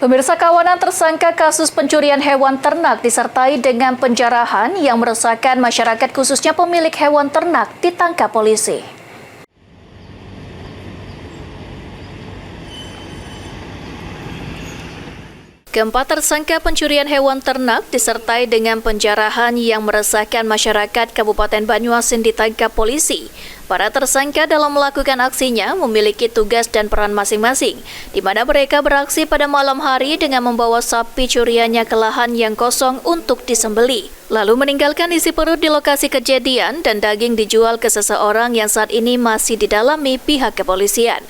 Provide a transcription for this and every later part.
Pemirsa, kawanan tersangka kasus pencurian hewan ternak disertai dengan penjarahan yang meresahkan masyarakat khususnya pemilik hewan ternak ditangkap polisi. Keempat tersangka pencurian hewan ternak disertai dengan penjarahan yang meresahkan masyarakat Kabupaten Banyuasin ditangkap polisi. Para tersangka dalam melakukan aksinya memiliki tugas dan peran masing-masing, di mana mereka beraksi pada malam hari dengan membawa sapi curiannya ke lahan yang kosong untuk disembeli, lalu meninggalkan isi perut di lokasi kejadian dan daging dijual ke seseorang yang saat ini masih didalami pihak kepolisian.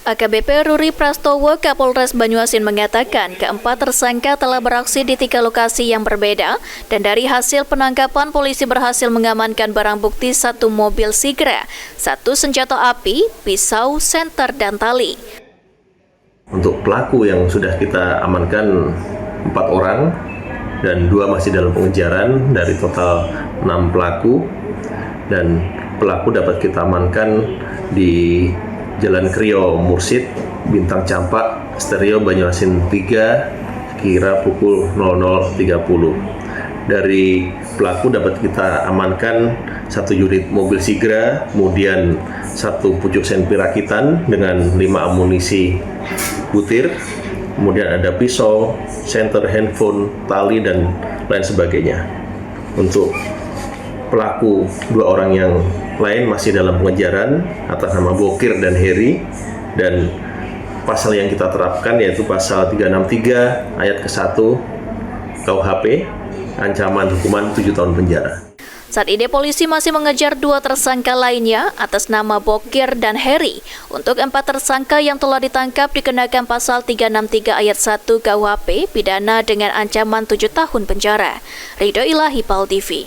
AKBP Ruri Prastowo Kapolres Banyuasin mengatakan keempat tersangka telah beraksi di 3 lokasi yang berbeda dan dari hasil penangkapan polisi berhasil mengamankan barang bukti 1 mobil Sigra, 1 senjata api, pisau, senter, dan tali. Untuk pelaku yang sudah kita amankan 4 orang dan 2 masih dalam pengejaran dari total 6 pelaku, dan pelaku dapat kita amankan di Jalan Krio Mursid, Bintang Campak, Stereo Banyuasin 3, kira pukul 00.30. Dari pelaku dapat kita amankan 1 unit mobil Sigra, kemudian 1 pucuk senpi rakitan dengan 5 amunisi butir, kemudian ada pisau, senter, handphone, tali, dan lain sebagainya. Untuk pelaku 2 orang yang lain masih dalam pengejaran atas nama Bokir dan Heri, dan pasal yang kita terapkan yaitu pasal 363 ayat ke-1 KUHP, ancaman hukuman 7 tahun penjara. Saat ini polisi masih mengejar 2 tersangka lainnya atas nama Bokir dan Heri. Untuk 4 tersangka yang telah ditangkap dikenakan pasal 363 ayat 1 KUHP, pidana dengan ancaman 7 tahun penjara. Ridho Ilahi, PAL TV.